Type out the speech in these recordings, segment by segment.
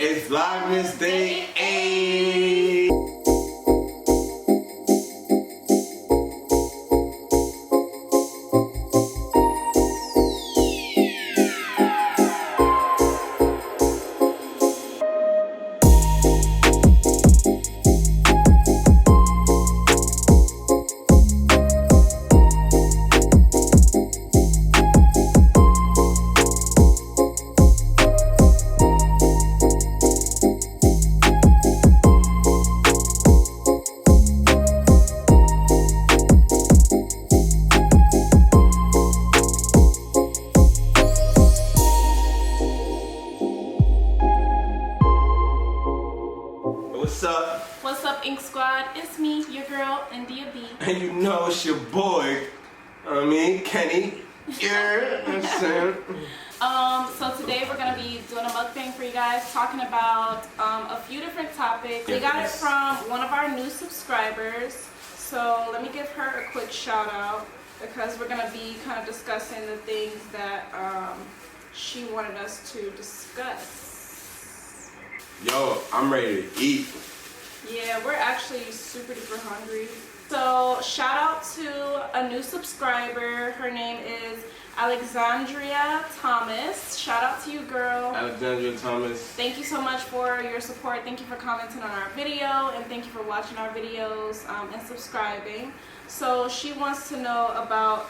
It's Vlogmas Day 8. What's up? What's up, Ink Squad? It's me, your girl, India B. And you know it's your boy, Kenny. Yeah, I'm saying. So today we're gonna be doing a mukbang for you guys, talking about a few different topics. We got it from one of our new subscribers. So let me give her a quick shout out because we're gonna be kind of discussing the things that she wanted us to discuss. Yo, I'm ready to eat. Yeah, we're actually super duper hungry. So shout out to a new subscriber. Her name is Alexandria Thomas. Shout out to you, girl. Alexandria Thomas. Thank you so much for your support. Thank you for commenting on our video, and thank you for watching our videos and subscribing. So she wants to know about,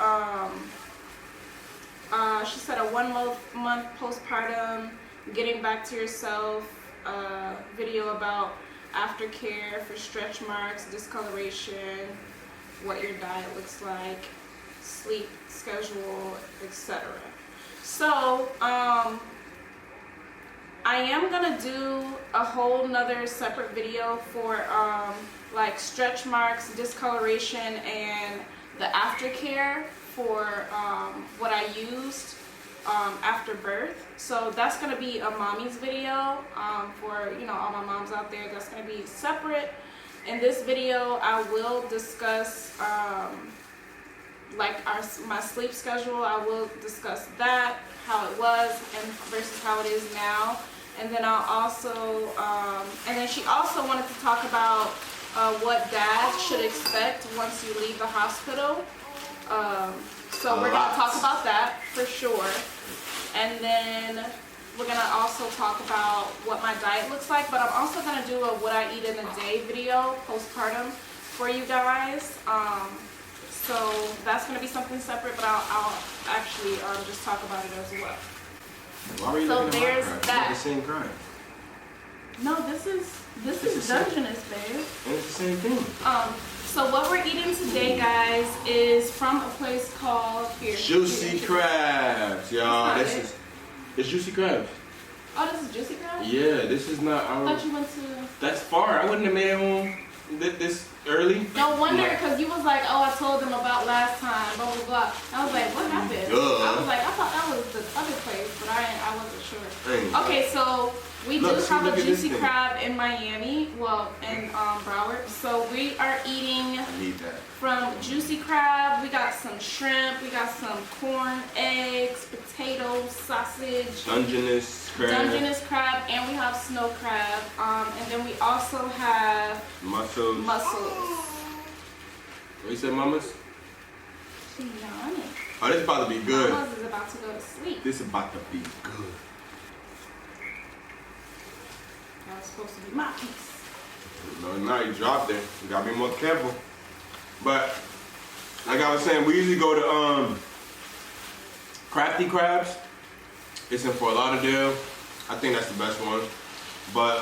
she said a 1 month postpartum, getting back to yourself, video about aftercare for stretch marks, discoloration, what your diet looks like, sleep schedule, etc. So I am gonna do a whole nother separate video for like stretch marks, discoloration, and the aftercare for what I used after birth. So that's gonna be a mommy's video for all my moms out there. That's gonna be separate. In this video I will discuss like my sleep schedule. I will discuss that, how it was and versus how it is now. And then I'll also and then she also wanted to talk about what dads should expect once you leave the hospital. So we're gonna talk about that for sure. And then we're gonna also talk about what my diet looks like, but I'm also gonna do a what I eat in a day video postpartum for you guys. So that's gonna be something separate, but I'll actually just talk about it as well. Why were you So looking there's at my crime? that. It's the same crime. No, this is Dungeness, babe. And it's the same thing. So what we're eating today, guys, is from a place called Juicy Crabs, y'all. It's Juicy Crabs. Oh, this is Juicy Crabs? Yeah, this is not. I thought you went to. That's far. I wouldn't have made it home this early. No wonder, because you was like, oh, I told them about last time, blah, blah, blah. I was like, what happened? I was like, I thought that was the other place, but I wasn't sure. Okay, so we do have a Juicy Crab in Miami, well, in Broward. So we are eating from Juicy Crab. We got some shrimp, we got some corn, eggs, potatoes, sausage. Dungeness crab. And we have snow crab. And then we also have mussels. What you said, mamas? She's yawning. Oh, this is about to be good. Mamas is about to go to sleep. This is about to be good. That was supposed to be my piece. No, now you dropped it. You gotta be more careful. But like I was saying, we usually go to Crafty Crabs. It's in Fort Lauderdale. I think that's the best one. But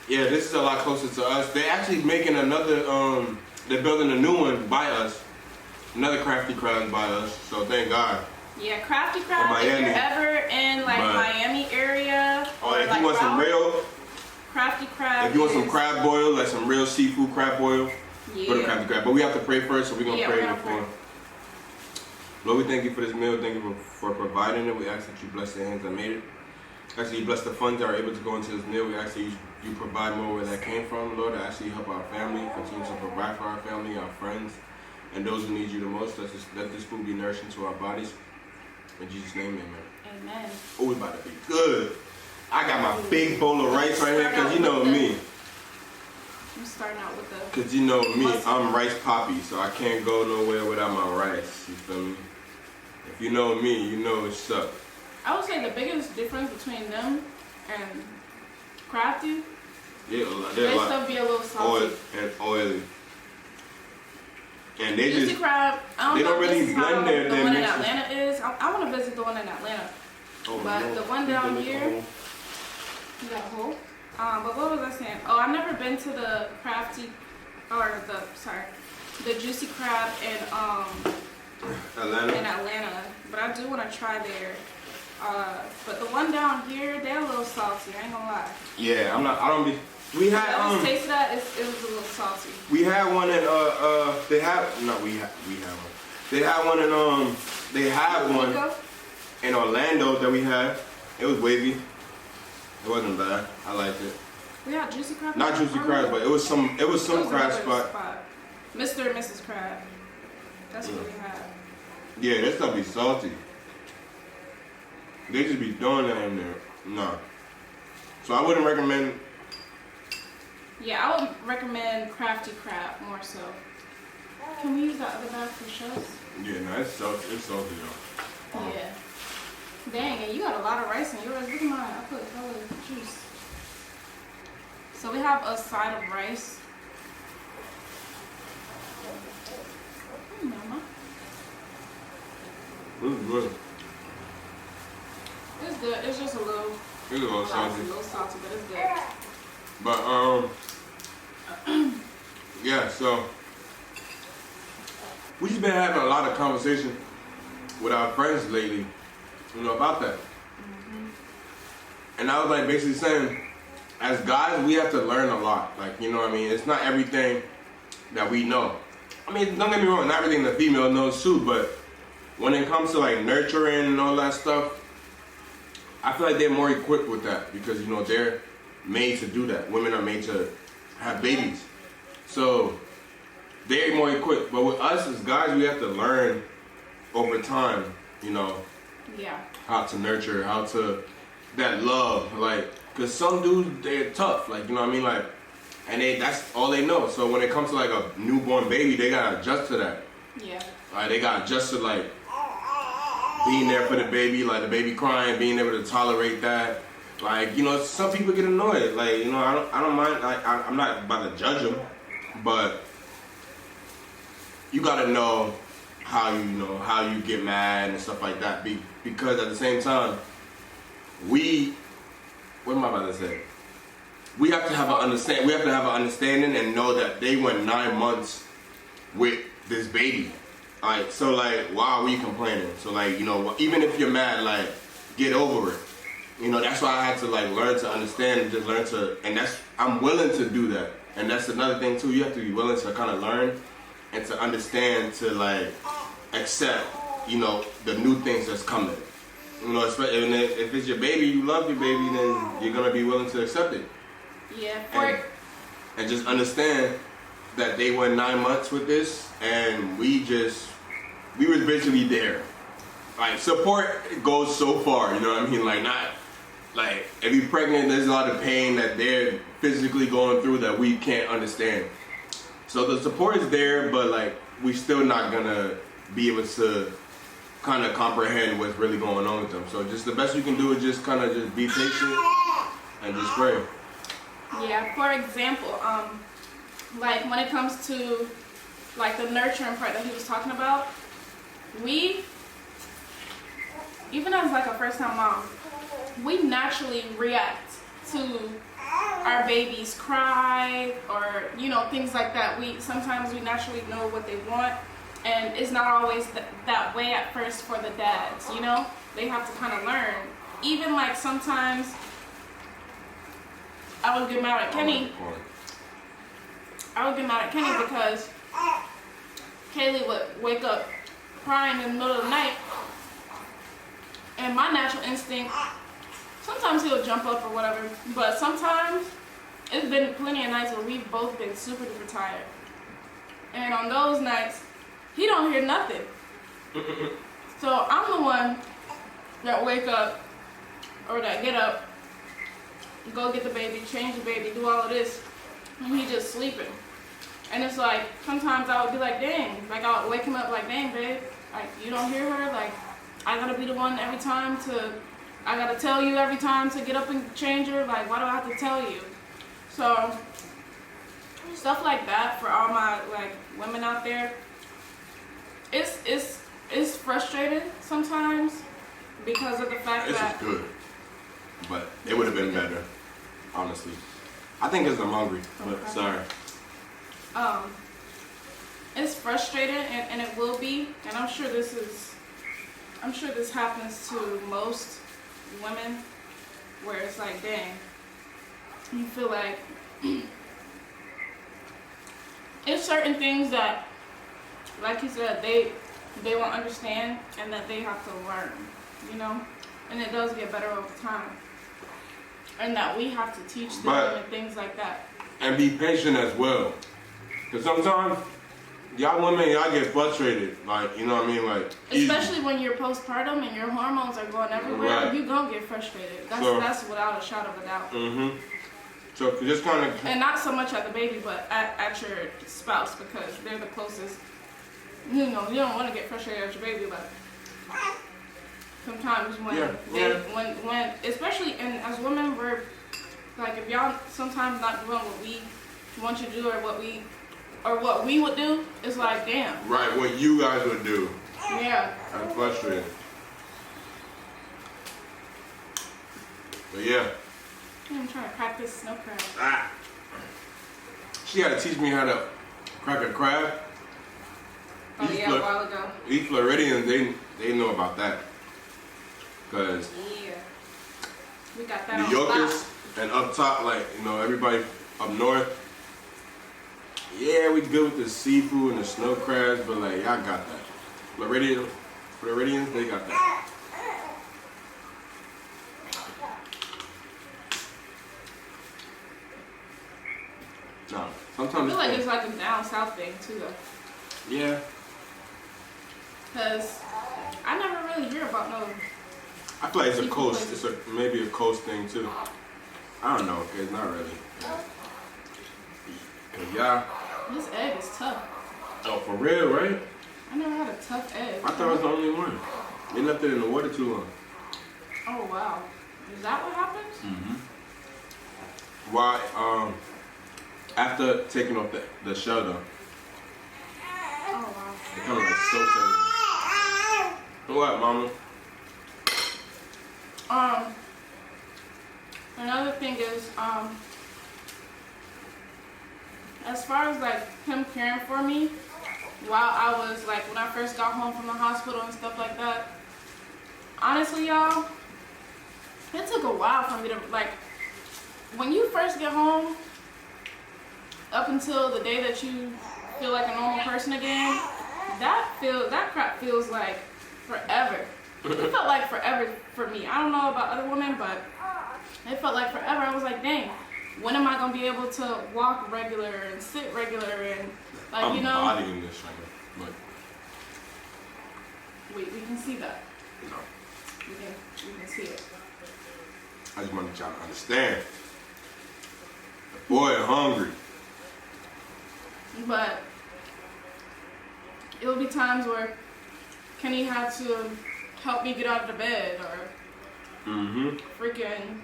yeah, this is a lot closer to us. They're actually making another. They're building a new one by us. Another Crafty Crabs by us. So thank God. Yeah, Crafty Crab. If you're ever in like Miami area, or if like you want some real Crafty Crab. If you want some crab boil, like some real seafood crab boil, yeah. Go to Crafty Crab. But we have to pray first, so we're gonna pray before. Lord, we thank you for this meal. Thank you for providing it. We ask that you bless the hands that made it. Actually, you bless the funds that are able to go into this meal. We ask that you provide more where that came from, Lord. I ask that you help our family, continue to provide for our family, our friends, and those who need you the most. Let this food be nourishing to our bodies. In Jesus' name, amen. Amen. Oh, we about to be good. I got my big bowl of rice right here, cause you know me. I'm starting out with the. Cause you know me, I'm rice poppy, so I can't go nowhere without my rice. You feel me? If you know me, you know what's up. I would say the biggest difference between them and Crafty, Yeah, they still be a little salty. oil and oily. And they Juicy just crab, I they don't don't know if really this is how blend their the one in mixes. Atlanta is. I want to visit the one in Atlanta. But the one down here, you got a hole. But what was I saying? Oh, I've never been to the Crafty, or the Juicy Crab in Atlanta. But I do want to try there. But the one down here, they're a little salty. I ain't gonna lie. Yeah, I don't be. We I had just tasted that. It was a little salty. we had one in they had one. They had one in they had one Nico? in Orlando that we had. It was wavy. It wasn't bad. I liked it. We had Juicy Crab. Not Juicy Crab, but it was some crab another spot. Mr. and Mrs. Crab. That's what we had. Yeah, that stuff be salty. They just be doing that in there. No. So I wouldn't recommend. Yeah, I would recommend Crafty Crab more so. Can we use that other bag for shells? Yeah, no, it's salty. It's salty though. Yeah. Dang, and you got a lot of rice in yours. Look at mine. I put hella juice. So we have a side of rice. Mama. It's good. It's good. It's just a little It's a little salty. a little salty, but it's good. But yeah, so we just been having a lot of conversation with our friends lately, about that. And I was like basically saying, as guys, we have to learn a lot. Like, you know what I mean? It's not everything that we know. I mean, don't get me wrong, not everything the female knows too, but when it comes to like nurturing and all that stuff, I feel like they're more equipped with that because, they're made to do that. Women are made to have babies. So they're more equipped. But with us as guys, we have to learn over time, Yeah. how to nurture, how to, that love, like, because some dudes, they're tough, like, you know what I mean? Like, and that's all they know. So when it comes to like a newborn baby, they gotta adjust to that. Yeah. Like, they gotta adjust to like being there for the baby, like the baby crying, being able to tolerate that. Like, some people get annoyed. Like, I don't mind. Like, I'm not about to judge them, but you gotta know how you get mad and stuff like that. Because at the same time, what am I about to say? We have to have an understanding. We have to have an understanding and know that they went 9 months with this baby. Alright, so like, why are we complaining? So like, even if you're mad, like, get over it. That's why I had to like learn to understand and just learn to, and I'm willing to do that. And that's another thing too. You have to be willing to kind of learn and to understand, to like accept, the new things that's coming. Especially if it's your baby, you love your baby, then you're gonna be willing to accept it. Yeah. And just understand that they went 9 months with this, and we was basically there. Like, support goes so far, you know what I mean? Like, not, like, if you're pregnant, there's a lot of pain that they're physically going through that we can't understand. So the support is there, but, like, we still not gonna be able to kind of comprehend what's really going on with them. So just the best you can do is just kind of just be patient and just pray. Yeah, for example, like when it comes to like the nurturing part that he was talking about, we, even as like a first time mom, we naturally react to our babies cry or, things like that. Sometimes we naturally know what they want, and it's not always that way at first for the dads, They have to kind of learn. Even like sometimes I would get mad at Kenny. Because Kaylee would wake up crying in the middle of the night, and my natural instinct, sometimes he'll jump up or whatever, but sometimes it's been plenty of nights where we've both been super duper tired, and on those nights he don't hear nothing. So I'm the one that wake up or that get up go get the baby, change the baby, do all of this, and he just sleeping. And it's like, sometimes I would be like, dang, like I would wake him up like, dang, babe, like you don't hear her? Like, I gotta be the one every time I gotta tell you every time to get up and change her? Like, why do I have to tell you? So, stuff like that for all my, like, women out there, it's frustrating sometimes because of the fact This that... is good, but it would have been better, honestly. I think it's I'm hungry, but Okay. sorry. It's frustrating, and it will be, and I'm sure this happens to most women, where it's like, dang, you feel like it's certain things that, like you said, they won't understand, and that they have to learn, you know, and it does get better over time, and that we have to teach them and things like that. And be patient as well. Because sometimes, y'all women, y'all get frustrated. Like, you know what I mean? Like, especially when you're postpartum and your hormones are going everywhere, right. You gonna get frustrated. That's without a shadow of a doubt. Mm-hmm. So just kind of... And not so much at the baby, but at your spouse, because they're the closest. You know, you don't want to get frustrated at your baby, but sometimes when when especially as women, we're like, if y'all sometimes not doing what we want you to do, or what we would do, it's like, damn. Right, what you guys would do. Yeah. I'm frustrated. But yeah. I'm trying to crack this snow crab. Ah. She had to teach me how to crack a crab. Oh yeah, a while ago. These Floridians, they know about that. Cause Yeah. We got that New on Yorkers lock. and up top, like, you know, everybody up north. Yeah, we good with the seafood and the snow crabs, but like, y'all got that. Floridians, they got that. No, I sometimes feel like it's like a down south thing too, though. yeah. Cause I never really hear about no. I feel like it's a Seafood coast. places. It's maybe a coast thing too. I don't know. It's not really. 'Cause y'all. This egg is tough. Oh, for real, right? I never had a tough egg. I thought I was the only one. They left it in the water too long. Oh wow, is that what happens? Mm-hmm. Why? After taking off the shell though, Oh wow. it kind of like soaks everything. What, mama? Another thing is, as far as like him caring for me while I was like, when I first got home from the hospital and stuff like that, honestly y'all, it took a while for me to, like, when you first get home, up until the day that you feel like a normal person again, that crap feels like forever. It felt like forever for me. I don't know about other women, but it felt like forever. I was like, dang, when am I gonna be able to walk regular and sit regular and like, I'm you know? bodying this right now, We can see that. but no. We can see it. I just wanted y'all to understand. The boy hungry. But it'll be times where Kenny had to help me get out of the bed or Mm-hmm. freaking,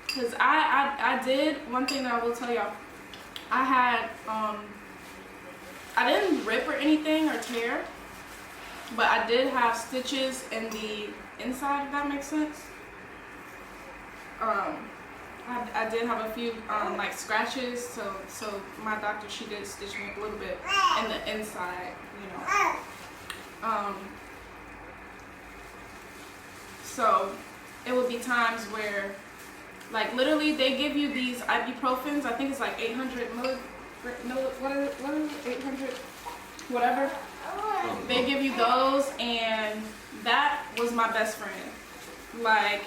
because I did one thing that I will tell y'all. I had I didn't rip or anything or tear, but I did have stitches in the inside, if that makes sense. I did have a few like scratches, so my doctor, she did stitch me up a little bit in the inside, you know. So it would be times where, like, literally they give you these ibuprofens. I think it's like 800 what is it, 800 whatever. They give you those, and that was my best friend. Like,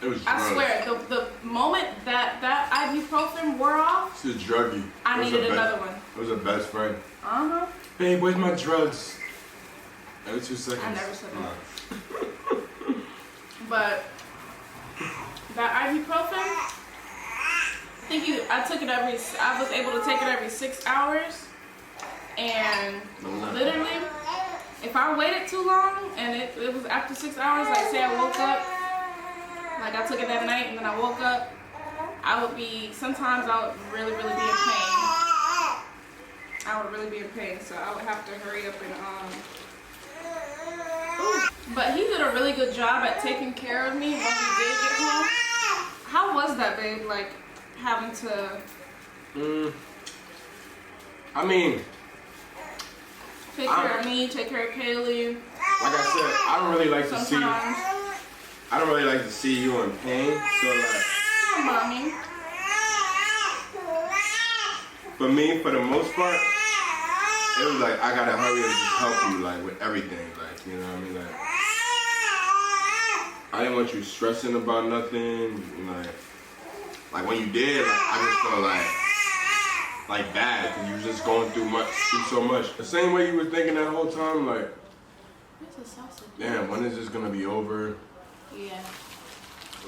It was I drugs. swear, the moment that ibuprofen wore off, This is druggy. I It was needed a another one. It was a best friend. Uh-huh. Babe, where's my drugs? Every 2 seconds. I never said that. No. But that ibuprofen, I took it I was able to take it every 6 hours. And literally, if I waited too long and it was after 6 hours, like say I woke up, like I took it that night and then I woke up, sometimes I would really be in pain. I would really be in pain, so I would have to hurry up and But he did a really good job at taking care of me when we did get home. How was that, babe? Like having to I mean, take care of me, take care of Kaylee. like I said, I don't really like Sometimes. to see you in pain. So like, Oh, mommy. for me, for the most part, it was like I gotta hurry and just help you like with everything, like, you know what I mean? Like, I didn't want you stressing about nothing. Like when you did, like, I just felt like bad because you was just going through so much. The same way you were thinking that whole time, like, Where's the sausage? damn, when is this gonna be over? Yeah.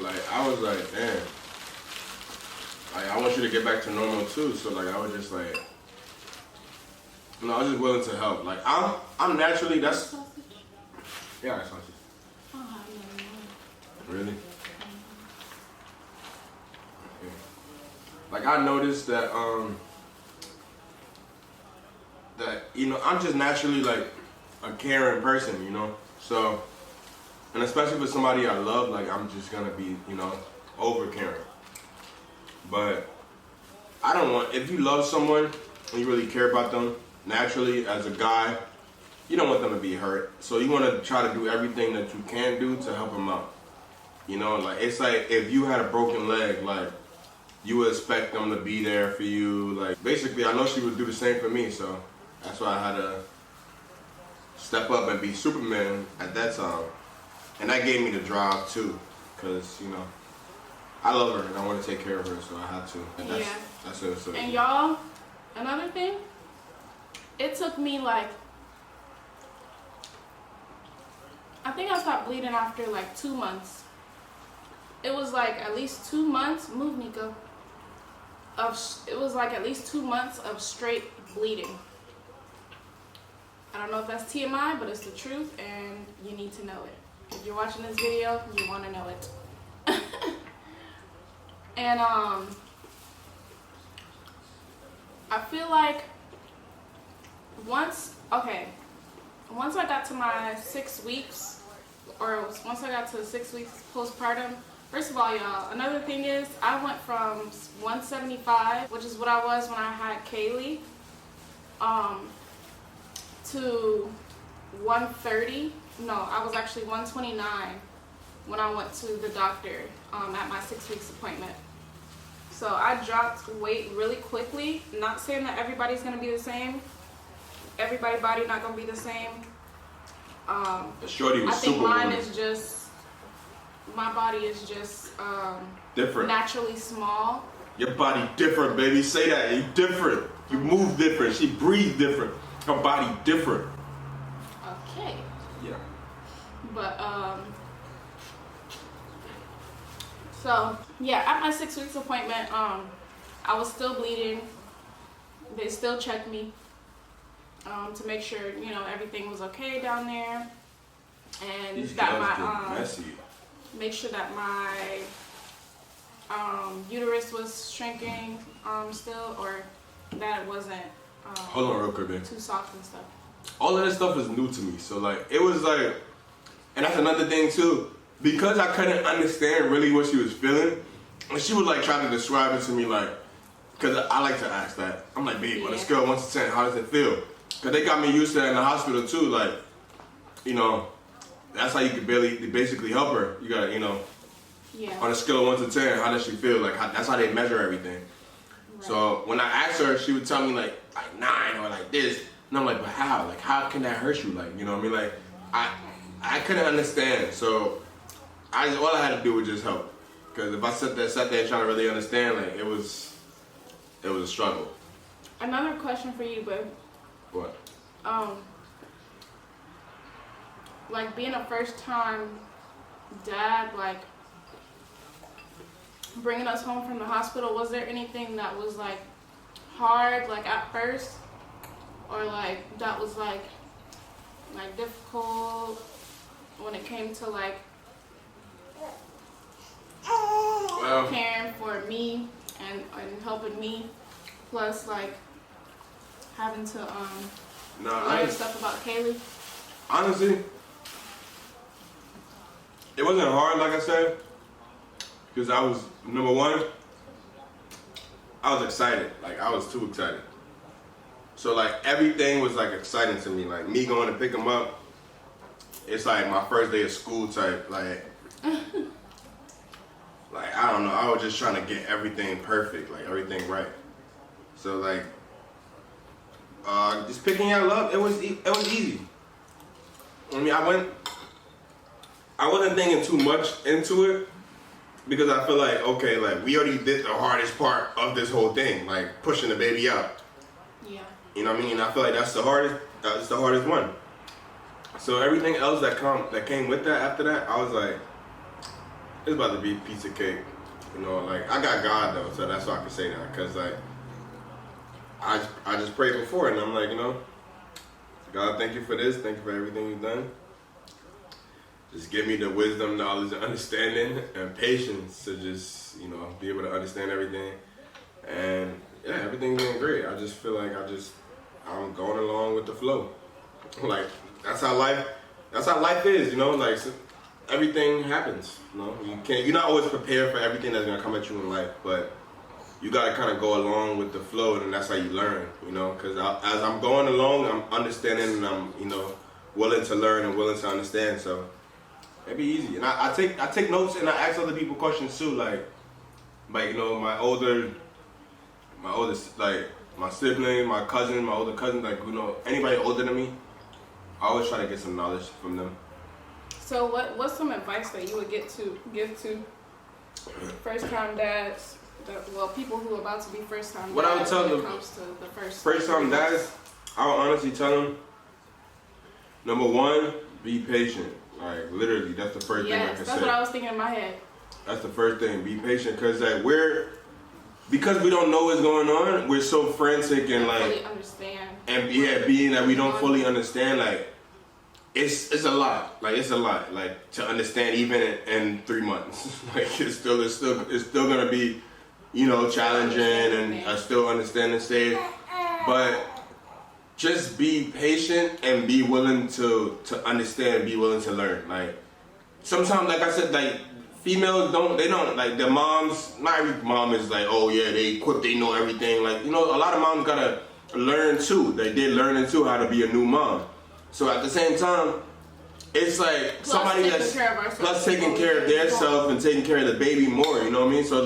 Like, I was like, damn. Like, I want you to get back to normal too. So like, I was just like, you know, I was just willing to help. Like, I'm naturally, that's, Sausage? yeah, it's sausage. I don't have none. Really? Okay. Like, I noticed that, you know, I'm just naturally like a caring person, you know? So, and especially for somebody I love, like, I'm just gonna be, you know, over caring. But I don't want, if you love someone and you really care about them, naturally, as a guy, you don't want them to be hurt. So you want to try to do everything that you can do to help them out. You know, like, it's like if you had a broken leg, like, you would expect them to be there for you. Like, basically, I know she would do the same for me, so that's why I had to step up and be Superman at that time. And that gave me the drive, too, because, you know, I love her and I want to take care of her, so I had to. And that's it. So, And y'all, another thing, it took me like, I think I stopped bleeding after like 2 months. It was like at least 2 months, move Nico, it was like at least 2 months of straight bleeding. I don't know if that's TMI, but it's the truth and you need to know it. If you're watching this video, you want to know it. And I feel like once I got to my 6 weeks, or once I got to 6 weeks postpartum, first of all, y'all, another thing is I went from 175, which is what I was when I had Kaylee, to 130. No, I was actually 129 when I went to the doctor at my 6 weeks appointment. So I dropped weight really quickly. Not saying that everybody's gonna be the same. Everybody's body not gonna be the same. Shorty was I think super mine woman. is just, my body is just Different. naturally small. Your body different, baby. Say that. You different. You move different. She breathes different. Her body different. Okay. Yeah. But so yeah, at my 6 weeks appointment, I was still bleeding. They still checked me to make sure, you know, everything was okay down there, and These that girls my get messy. make sure that my uterus was shrinking still, or that it wasn't Hold on real quick, babe. too soft and stuff. All of this stuff is new to me. So, like, it was like, and that's another thing, too. Because I couldn't understand really what she was feeling, and she would, like, try to describe it to me, like, because I like to ask that. I'm like, babe, on a scale of 1 to 10, how does it feel? Because they got me used to that in the hospital, too. Like, you know, that's how you can basically help her. You got to, you know, Yeah. on a scale of 1 to 10, how does she feel? Like, that's how they measure everything. Right. So when I asked her, she would tell me like 9 or like this, and I'm like, but how? Like, how can that hurt you? Like, you know what I mean? Like, I couldn't understand. So all I had to do was just help. Because if I sat there trying to really understand, like, it was a struggle. Another question for you, babe. What? Like being a first time dad, like bringing us home from the hospital, was there anything that was like hard, like at first, or like that was like difficult when it came to like caring for me and helping me, plus like having to learn stuff about Kaylee? Honestly, it wasn't hard, like I said, because I was, number one, I was excited. Like, I was too excited. So, like, everything was, like, exciting to me. Like, me going to pick him up, it's like my first day of school type. Like, I don't know. I was just trying to get everything perfect, like, everything right. So, like, just picking out love, it was easy. I mean, I wasn't thinking too much into it because I feel like, okay, like we already did the hardest part of this whole thing, like pushing the baby out. Yeah. You know what I mean? And I feel like that's the hardest one. So everything else that came with that after that, I was like, it's about to be a piece of cake. You know, like I got God though, so that's why I can say that. Cause like I just prayed before, and I'm like, you know, God, thank you for this. Thank you for everything you've done. Just give me the wisdom, knowledge, and understanding, and patience to just, you know, be able to understand everything. And yeah, everything's going great. I just feel like I'm going along with the flow. Like that's how life is, you know. Like everything happens. You know, you're not always prepared for everything that's gonna come at you in life, but you gotta kind of go along with the flow, and that's how you learn, you know. Because as I'm going along, I'm understanding, and I'm, you know, willing to learn and willing to understand. So it'd be easy. And I take notes, and I ask other people questions too. Like you know, my oldest, like my sibling, my cousin, my older cousin, like, you know, anybody older than me, I always try to get some knowledge from them. So what's some advice that you would give to first time dads? Well, people who are about to be first time dads. What I would tell them, comes to the first time dads, I would honestly tell them, number one, be patient. Like literally, that's the first thing I can say. That's what I was thinking in my head. That's the first thing. Be patient, because like because we don't know what's going on, we're so frantic and like fully understand. And being that we don't fully understand, like it's a lot. Like it's a lot. Like to understand even in 3 months. Like it's still gonna be, you know, challenging, and I still understand the stage. But just be patient and be willing to understand, be willing to learn. Like sometimes, like I said, like females don't like the moms. Not every mom is like, oh yeah, they know everything. Like, you know, a lot of moms gotta learn too. They're learning too how to be a new mom. So at the same time, it's like plus somebody that's plus taking care of their self and taking care of the baby more. You know what I mean? So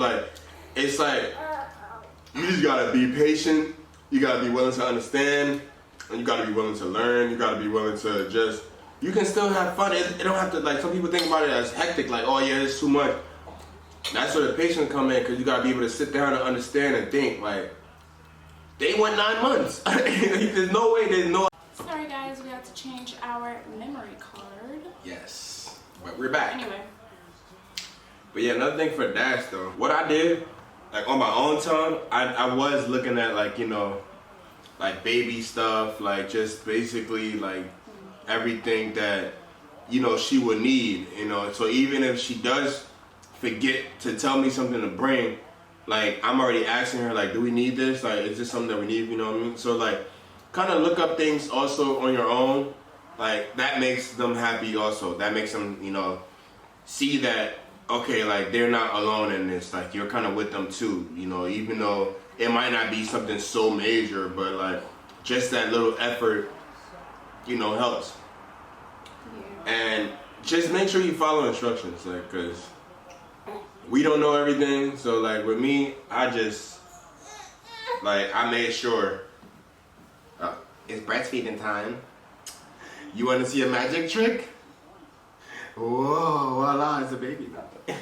it's like you just gotta be patient. You gotta be willing to understand, and you gotta be willing to learn. You gotta be willing to just. You can still have fun. It don't have to, like, some people think about it as hectic, like, oh yeah, it's too much. That's where the patience come in, because you gotta be able to sit down and understand and think. Like, they went 9 months. There's no way. Sorry guys, we have to change our memory card. Yes, but we're back. Anyway. But yeah, another thing for dads though. What I did, like on my own time, I was looking at, like, you know, like baby stuff, like just basically like everything that, you know, she would need, you know. So even if she does forget to tell me something to bring, like I'm already asking her, like, do we need this? Like, is this something that we need? You know what I mean? So like, kind of look up things also on your own. Like that makes them happy also. That makes them, you know, see that, okay, like they're not alone in this. Like you're kind of with them too, you know, even though it might not be something so major, but like just that little effort, you know, helps. Yeah. And just make sure you follow instructions, like, cause we don't know everything. So like with me, I just, like, I made sure it's breastfeeding time. You want to see a magic trick? Whoa, voila, it's a baby now.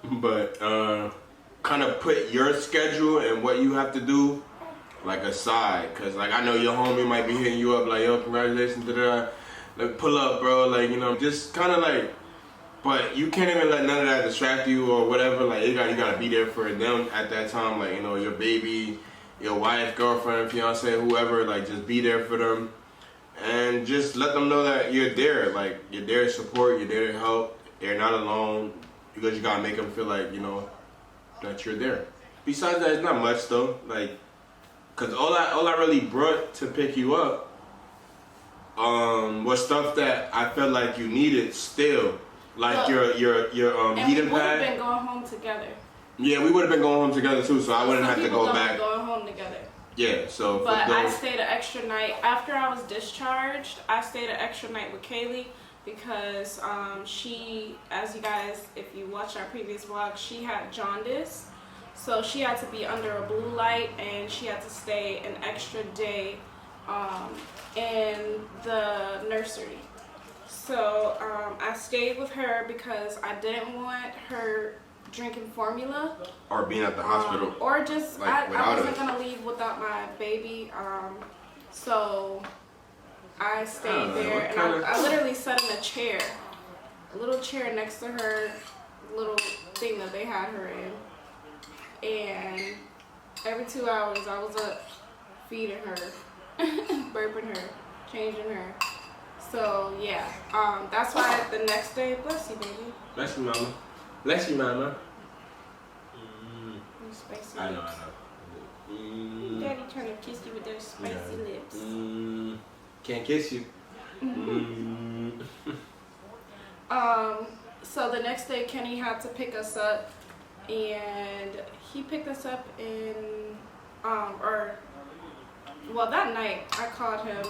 But kind of put your schedule and what you have to do like aside, cause like I know your homie might be hitting you up like, yo, congratulations, like pull up, bro, like, you know, just kind of like But you can't even let none of that distract you or whatever. Like you gotta be there for them at that time. Like, you know, your baby, your wife, girlfriend, fiance, whoever. Like, just be there for them, and just let them know that you're there. Like, you're there to support, you're there to help. They're not alone, because you gotta make them feel like, you know, that you're there. Besides that, it's not much though. Like, cause all I really brought to pick you up was stuff that I felt like you needed still. Like Look, your and heating we would pad. have been going home together. Yeah, we would have been going home together too, so I wouldn't have to go back. Going home together. Yeah, so. But I stayed an extra night after I was discharged. I stayed an extra night with Kaylee because she, as you guys, if you watch our previous vlog, she had jaundice, so she had to be under a blue light and she had to stay an extra day in the nursery. So I stayed with her because I didn't want her drinking formula Or being at the hospital. or just like, I wasn't gonna leave without my baby. So I stayed there and I literally sat in a chair, a little chair next to her little thing that they had her in, and every 2 hours I was up feeding her, burping her, changing her. So yeah, that's why the next day, bless you, baby. Bless you, mama. Bless you, mama. Spicy I know, lips. I know. Daddy trying to kiss you with those spicy lips. Can't kiss you. So the next day Kenny had to pick us up, and he picked us up in that night I called him.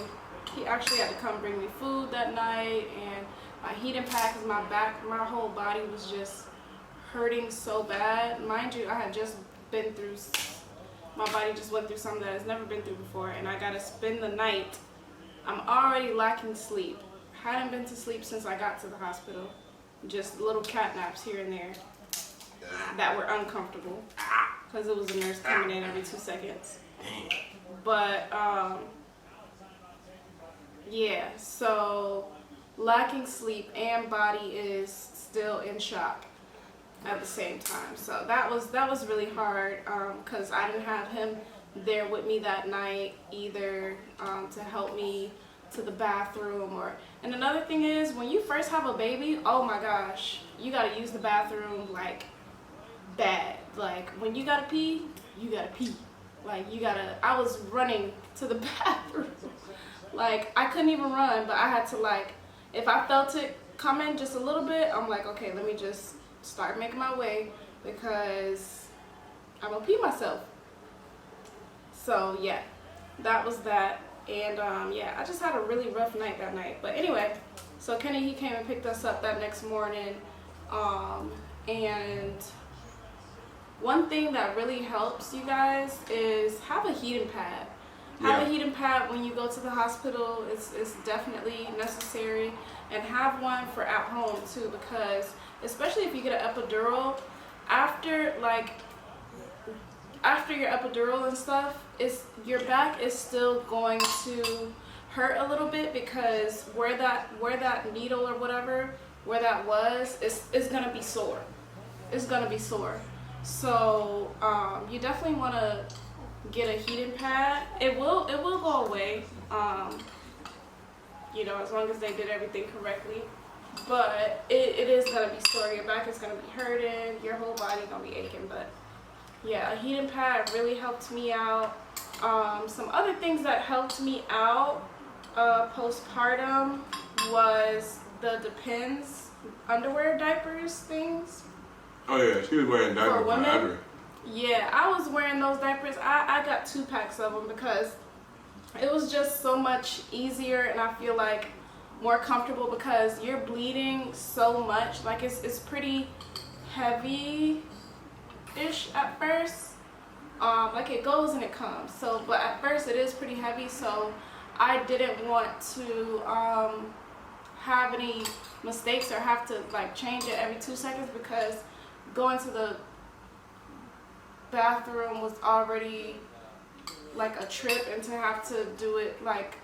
He actually had to come bring me food that night, and my heating pad, because my whole body was just hurting so bad. Mind you, I had just been through, my body just went through something that it's never been through before, and I gotta spend the night. I'm already lacking sleep. Hadn't been to sleep since I got to the hospital. Just little cat naps here and there that were uncomfortable because it was a nurse coming in every 2 seconds. But yeah, so lacking sleep and body is still in shock at the same time. So that was really hard because I didn't have him there with me that night either to help me to the bathroom. And another thing is, when you first have a baby, oh my gosh, you gotta use the bathroom like bad. Like when you gotta pee, you gotta pee. Like I was running to the bathroom. Like I couldn't even run, but I had to, like, if I felt it coming just a little bit, I'm like, okay, let me just start making my way because I'm gonna pee myself. So yeah, that was that. And yeah, I just had a really rough night that night. But anyway, so Kenny, he came and picked us up that next morning. And one thing that really helps you guys is have a heating pad. Have a heating pad when you go to the hospital. It's definitely necessary. And have one for at home too, because especially if you get an epidural, after your epidural and stuff, your back is still going to hurt a little bit, because where that needle or whatever, where that was, is gonna be sore. It's gonna be sore. So you definitely want to get a heating pad. It will go away, you know, as long as they did everything correctly. But it is gonna be sore. Your back is gonna be hurting. Your whole body gonna be aching. But yeah, a heating pad really helped me out. Some other things that helped me out postpartum was the Depends underwear diapers things. Oh yeah, she was wearing diapers For women? forever. Yeah, I was wearing those diapers. I got 2 packs of them because it was just so much easier, and I feel like more comfortable because you're bleeding so much. Like it's pretty heavy-ish at first. Like it goes and it comes. So, but at first it is pretty heavy. So I didn't want to have any mistakes or have to like change it every 2 seconds, because going to the bathroom was already like a trip, and to have to do it like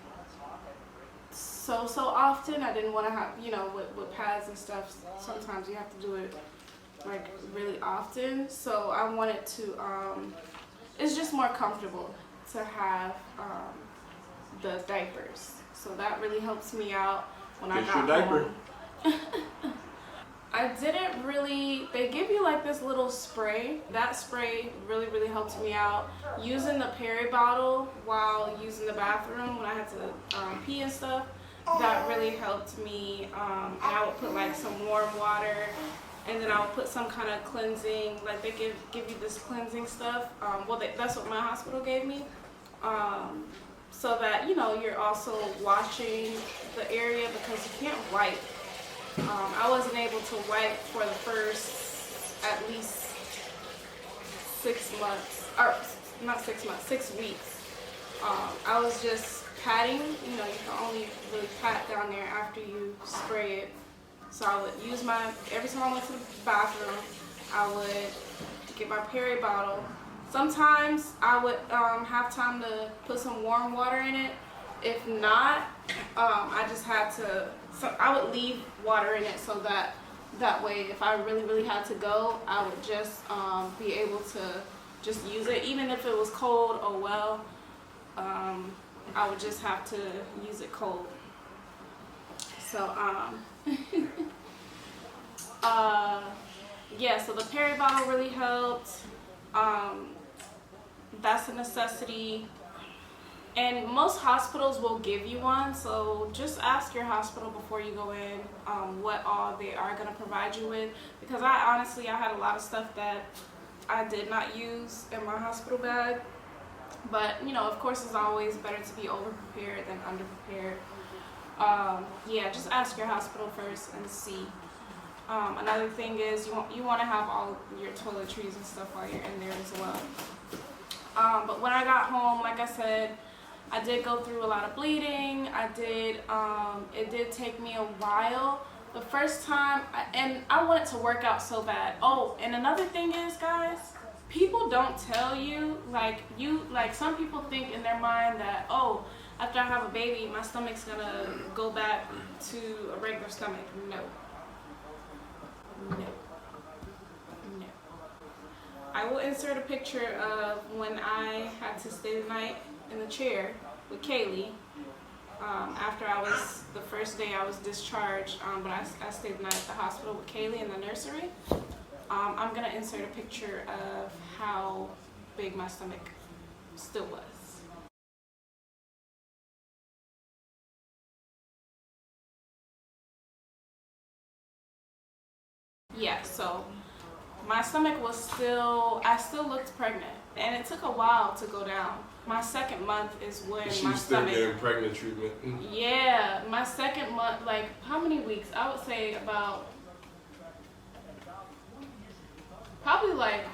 so often. I didn't want to have, you know, with pads and stuff, sometimes you have to do it like really often. So I wanted to, it's just more comfortable to have the diapers. So that really helps me out when I got diaper. home. I didn't really, they give you like this little spray. That spray really, really helped me out. Using the Perry bottle while using the bathroom when I had to pee and stuff, that really helped me. And I would put like some warm water, and then I would put some kind of cleansing, like they give you this cleansing stuff. Well, that's what my hospital gave me. So that, you know, you're also washing the area because you can't wipe. I wasn't able to wipe for the first at least 6 months, or not 6 months, 6 weeks. I was just patting, you know, you can only really pat down there after you spray it. So I would use every time I went to the bathroom, I would get my Perry bottle. Sometimes I would have time to put some warm water in it. If not, I just had to, so I would leave water in it so that way if I really, really had to go, I would just be able to just use it. Even if it was cold, oh well, I would just have to use it cold. So, yeah, so the Perry bottle really helped. That's a necessity. And most hospitals will give you one, so just ask your hospital before you go in what all they are going to provide you with. Because I had a lot of stuff that I did not use in my hospital bag. But, you know, of course, it's always better to be over-prepared than under-prepared. Yeah, just ask your hospital first and see. Another thing is you want to have all your toiletries and stuff while you're in there as well. But when I got home, like I said, I did go through a lot of bleeding. It did take me a while. The first time, and I wanted to work out so bad. Oh, and another thing is, guys, people don't tell you, like some people think in their mind that, oh, after I have a baby, my stomach's gonna go back to a regular stomach. No. I will insert a picture of when I had to stay the night in the chair with Kaylee. After the first day I was discharged, but I stayed the night at the hospital with Kaylee in the nursery. I'm gonna insert a picture of how big my stomach still was. Yeah, so my stomach was I still looked pregnant, and it took a while to go down. My second month is when my stomach. She's still getting pregnant treatment. Yeah, my second month, like how many weeks? I would say about, probably like,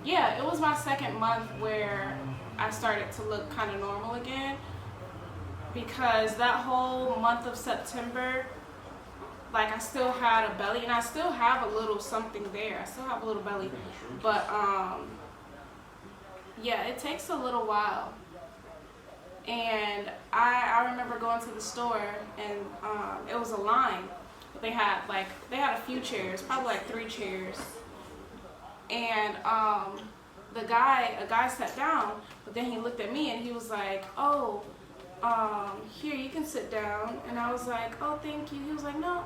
yeah, it was my second month where I started to look kind of normal again, because that whole month of September, like I still had a belly, and I still have a little something there. I still have a little belly, but yeah, it takes a little while. And I remember going to the store, and it was a line. But they had a few chairs, probably like 3 chairs. And a guy sat down, but then he looked at me and he was like, oh, here, you can sit down. And I was like, oh, thank you. He was like, no,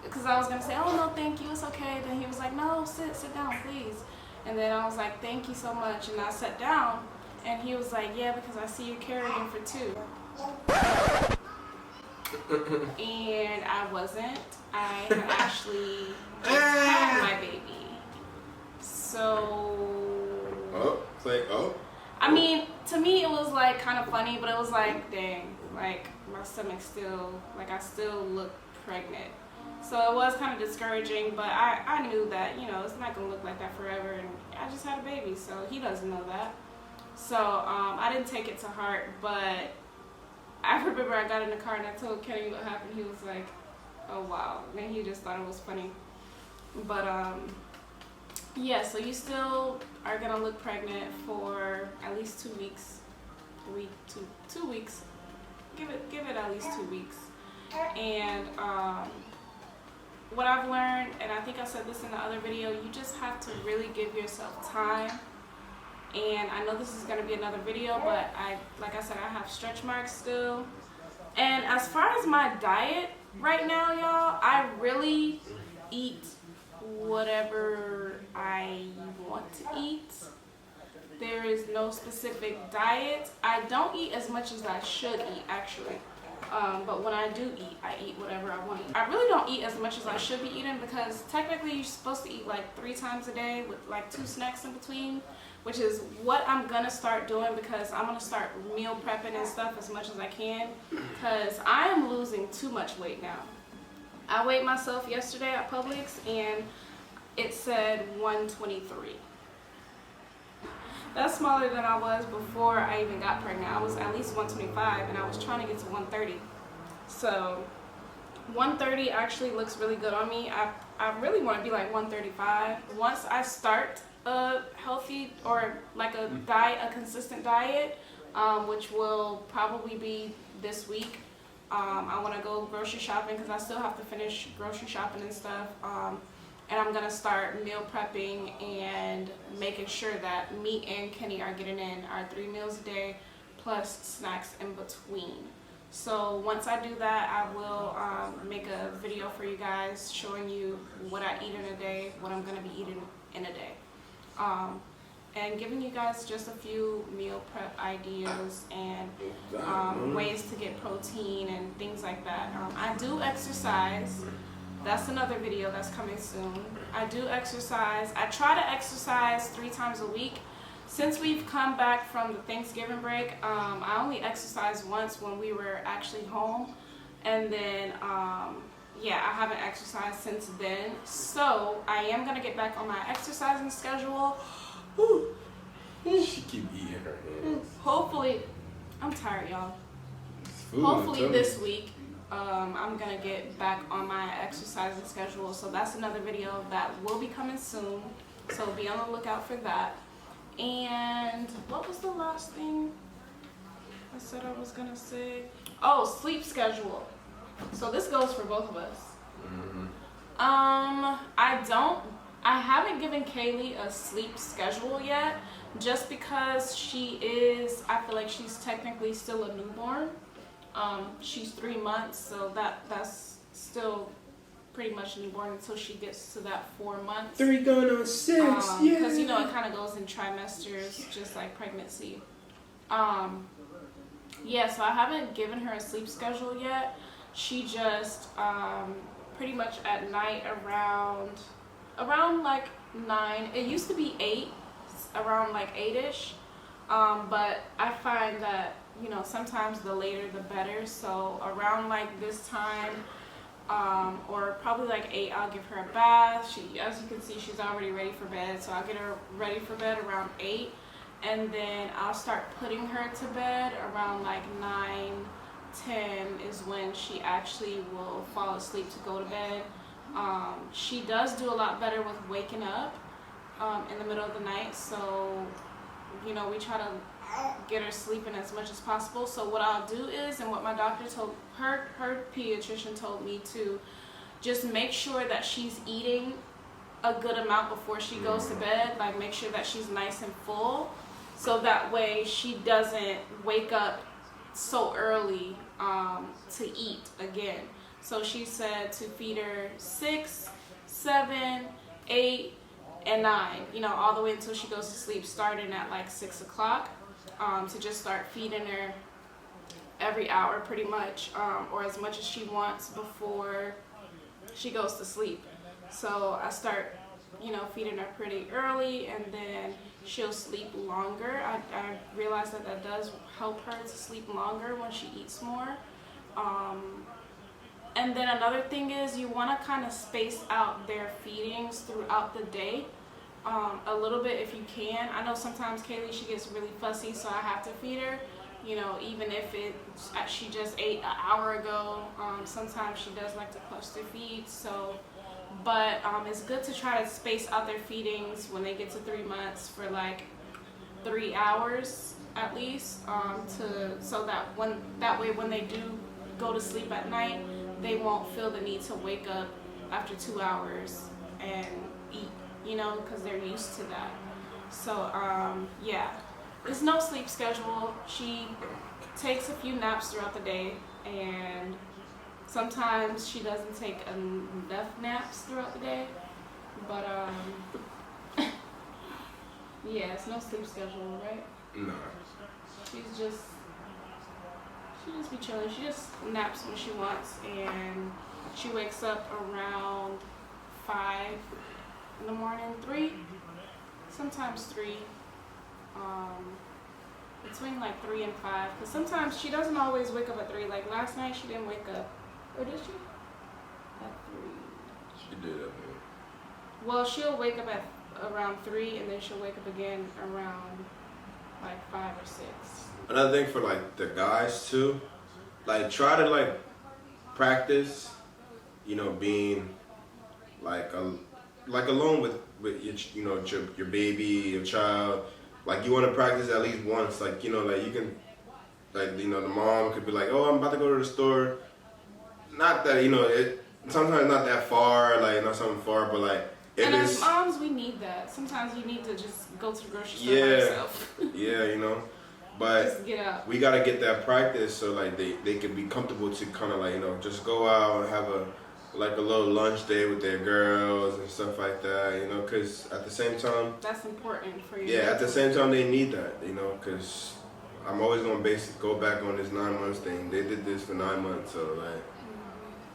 because I was gonna say, oh, no, thank you, it's okay. Then he was like, no, sit down, please. And then I was like, thank you so much. And I sat down, and he was like, yeah, because I see you're carrying for 2. And I wasn't. I had actually just had my baby. So. Oh, it's like, oh. I mean, to me it was like kind of funny, but it was like, dang, like my stomach still, like I still look pregnant. So it was kind of discouraging, but I knew that, you know, it's not going to look like that forever, and I just had a baby, so he doesn't know that. So I didn't take it to heart, but I remember I got in the car and I told Kenny what happened. He was like, oh wow, and he just thought it was funny. But yeah, so you still are going to look pregnant for at least 2 weeks. 2 weeks. give it at least 2 weeks. And what I've learned, and I think I said this in the other video, you just have to really give yourself time. And I know this is going to be another video, but like I said, I have stretch marks still. And as far as my diet right now, y'all, I really eat whatever I want to eat. There is no specific diet. I don't eat as much as I should eat, actually. But when I do eat, I eat whatever I want to eat. I really don't eat as much as I should be eating, because technically you're supposed to eat like 3 times a day with like 2 snacks in between, which is what I'm gonna start doing, because I'm gonna start meal prepping and stuff as much as I can, because I am losing too much weight now. I weighed myself yesterday at Publix and it said 123. That's smaller than I was before I even got pregnant. I was at least 125 and I was trying to get to 130. So 130 actually looks really good on me. I really want to be like 135. Once I start a healthy or like a diet, a consistent diet, which will probably be this week. I want to go grocery shopping because I still have to finish grocery shopping and stuff. And I'm gonna start meal prepping and making sure that me and Kenny are getting in our 3 meals a day plus snacks in between. So once I do that, I will make a video for you guys showing you what I eat in a day, what I'm gonna be eating in a day, and giving you guys just a few meal prep ideas and ways to get protein and things like that. I do exercise. That's another video that's coming soon. I do exercise. I try to exercise 3 times a week. Since we've come back from the Thanksgiving break, I only exercised once when we were actually home. And then, yeah, I haven't exercised since then. So I am gonna get back on my exercising schedule. She keep eating her hands. Hopefully, I'm tired, y'all. Hopefully this week, I'm gonna get back on my exercising schedule, so that's another video that will be coming soon, so be on the lookout for that. And what was the last thing I said I was gonna say? Oh, sleep schedule. So this goes for both of us. I haven't given Kaylee a sleep schedule yet, just because I feel like she's technically still a newborn. She's 3 months, so that's still pretty much newborn until she gets to that 4 months. 3 going on 6, yeah. Because you know it kind of goes in trimesters, just like pregnancy. Yeah, so I haven't given her a sleep schedule yet. She just pretty much at night around like 9. It used to be 8, around like 8ish. But I find that, you know, sometimes the later the better. So around like this time, or probably like 8, I'll give her a bath. As you can see, she's already ready for bed. So I'll get her ready for bed around 8. And then I'll start putting her to bed around like 9, 10 is when she actually will fall asleep to go to bed. She does do a lot better with waking up in the middle of the night. So, you know, we try to get her sleeping as much as possible. So what I'll do is, and what my doctor told her pediatrician told me to, just make sure that she's eating a good amount before she goes to bed. Like, make sure that she's nice and full, so that way she doesn't wake up so early to eat again. So she said to feed her 6, 7, 8, and 9, you know, all the way until she goes to sleep, starting at like 6 o'clock, to just start feeding her every hour pretty much, or as much as she wants before she goes to sleep. So I start, you know, feeding her pretty early, and then she'll sleep longer. I realize that does help her to sleep longer when she eats more. And then another thing is, you want to kind of space out their feedings throughout the day a little bit if you can. I know sometimes Kaylee, she gets really fussy, so I have to feed her, you know, even if she just ate an hour ago. Sometimes she does like to cluster feed, so, but it's good to try to space out their feedings when they get to 3 months for like 3 hours at least, so that way when they do go to sleep at night, they won't feel the need to wake up after 2 hours and eat, you know, because they're used to that. So yeah, there's no sleep schedule. She takes a few naps throughout the day, and sometimes she doesn't take enough naps throughout the day, but yeah, it's no sleep schedule, right? Nah. She just be chilling. She just naps when she wants, and she wakes up around 5 in the morning, 3, sometimes 3, between like 3 and 5, because sometimes she doesn't always wake up at 3. Like last night she didn't wake up, or did she? At 3. She did, I think. Well, she'll wake up at around 3, and then she'll wake up again around like 5 or 6. Another thing for like the guys too, like try to like practice, you know, being like alone with your, you know, your baby, your child. Like you want to practice at least once, like, you know, like you can, like, you know, the mom could be like, oh, I'm about to go to the store. Not that, you know, it sometimes not that far, like not something far, but like if and it's, as moms, we need that. Sometimes you need to just go to the grocery store by yeah, yourself. yeah, you know, but Just get up. we gotta get that practice so like they can be comfortable to kind of like, you know, just go out and have a little lunch day with their girls and stuff like that, you know, because at the same time, That's important for you. yeah, at the same time they need that, you know, because I'm always gonna go back on this 9 months thing. They did this for 9 months, so like,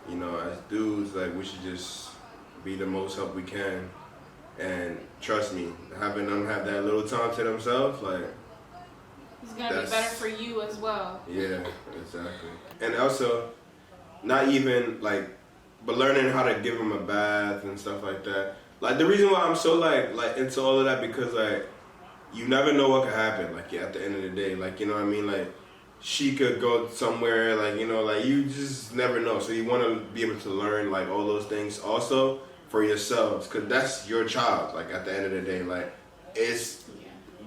you know, as dudes, like we should just be the most help we can, and trust me, having them have that little time to themselves, like, It's gonna be better for you as well. yeah, exactly. And also, not even like, but learning how to give them a bath and stuff like that. Like the reason why I'm so like into all of that, because like you never know what could happen. Like, yeah, at the end of the day, like, you know what I mean, like she could go somewhere, like, you know, like you just never know. So you want to be able to learn like all those things also for yourselves, because that's your child. Like at the end of the day, like it's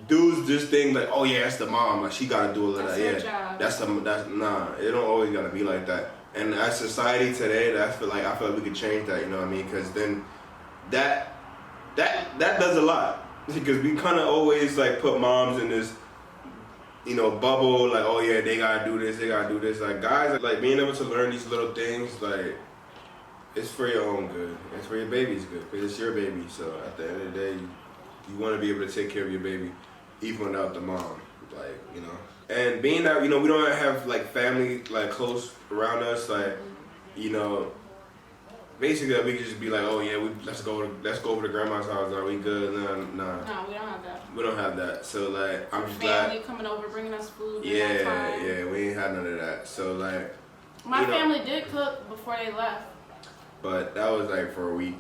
dudes just think like, oh yeah, that's the mom, like she gotta do all of That's that. her Yeah, job. that's nah. It don't always gotta be like that. And as society today, I feel like we could change that. You know what I mean? Because then that does a lot. Because we kind of always like put moms in this, you know, bubble. Like, oh yeah, they gotta do this, they gotta do this. Like guys, like being able to learn these little things, like it's for your own good. It's for your baby's good, because it's your baby. So at the end of the day, you want to be able to take care of your baby, even without the mom. Like, you know. And being that, you know, we don't have like family like close around us, like, you know, basically we could just be like, oh yeah, let's go over to grandma's house. Are we good? Nah. No, we don't have that. We don't have that. So like, I'm just Family glad. coming over, bringing us food. Yeah, we ain't had none of that. So like, My family did cook before they left. but that was like for a week.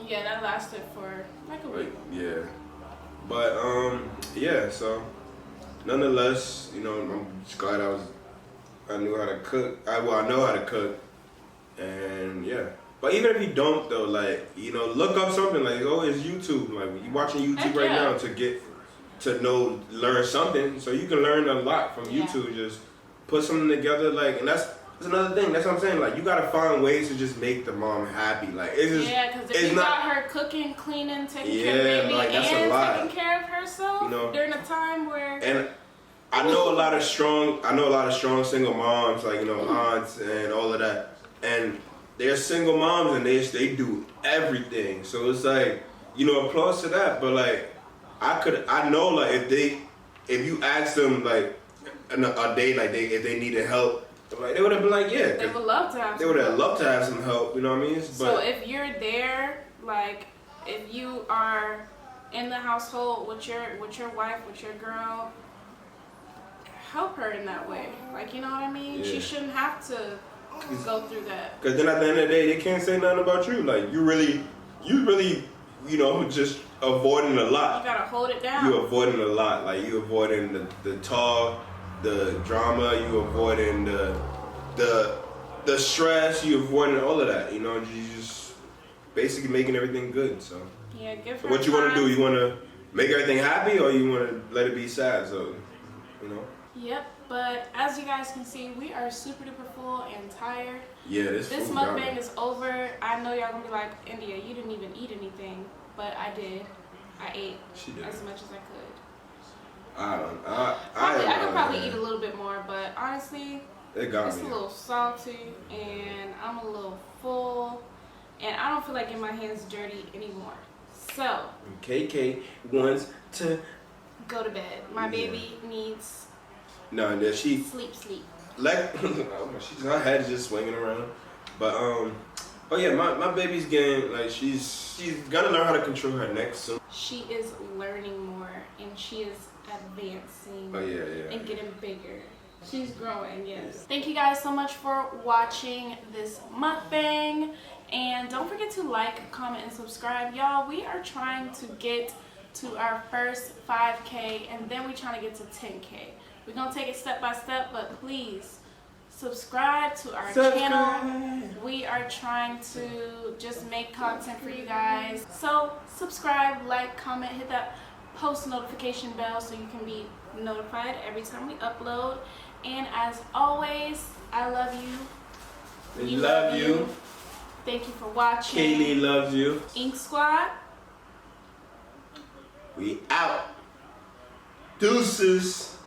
Yeah, that lasted for like a week. Yeah. But yeah. So nonetheless, you know, I'm just glad I knew how to cook. I know how to cook, and yeah. But even if you don't though, like, you know, look up something like, oh, it's YouTube. Like you watching YouTube right now to learn something. So you can learn a lot from YouTube. Just put something together, like, and that's another thing. That's what I'm saying. Like, you gotta find ways to just make the mom happy. Like, it's just because if you got her cooking, cleaning, taking care of baby, like, that's and a lot. taking care of herself, You know, during a time where. And I know a lot of strong single moms, like, you know, aunts and all of that, and they're single moms and they do everything. So it's like, you know, applause to that. But like, I know, like, if you ask them like a day, like if they needed help, like they would have been like, yeah, they would love to have. They would have loved to have some help. You know what I mean? So if you're there, like if you are in the household with your wife, with your girl, help her in that way. Like, you know what I mean? Yeah. She shouldn't have to go through that. Because then at the end of the day, they can't say nothing about you. Like, you really, you know, just avoiding a lot. You gotta hold it down. You avoiding a lot. Like, you avoiding the talk, the drama, you avoiding the stress, you avoiding all of that. You know, you just basically making everything good. So yeah, give her. So what you want to do? You want to make everything happy, or you want to let it be sad? So you know. Yep, but as you guys can see, we are super duper full and tired. Yeah, This food got me. mukbang is over. I know y'all gonna be like, India, you didn't even eat anything, but I did. I ate She did. as much as I could. I could probably eat a little bit more, but honestly, It got it's me. a little salty, and I'm a little full, and I don't feel like getting my hands dirty anymore. So, KK wants to. go to bed. My Yeah. baby needs No, and then she sleep. like her head's just swinging around. But oh yeah, my baby's getting like she's gotta learn how to control her neck soon. She is learning more, and she is advancing. Oh yeah. And getting bigger. She's growing, yes. Thank you guys so much for watching this mukbang. And don't forget to like, comment, and subscribe. Y'all, we are trying to get to our first 5K, and then we're trying to get to 10K. We're going to take it step by step, but please subscribe to our channel. We are trying to just make content for you guys. So subscribe, like, comment, hit that post notification bell so you can be notified every time we upload. And as always, I love you. We love you. Thank you for watching. Kaylee loves you. Ink Squad. We out. Deuces.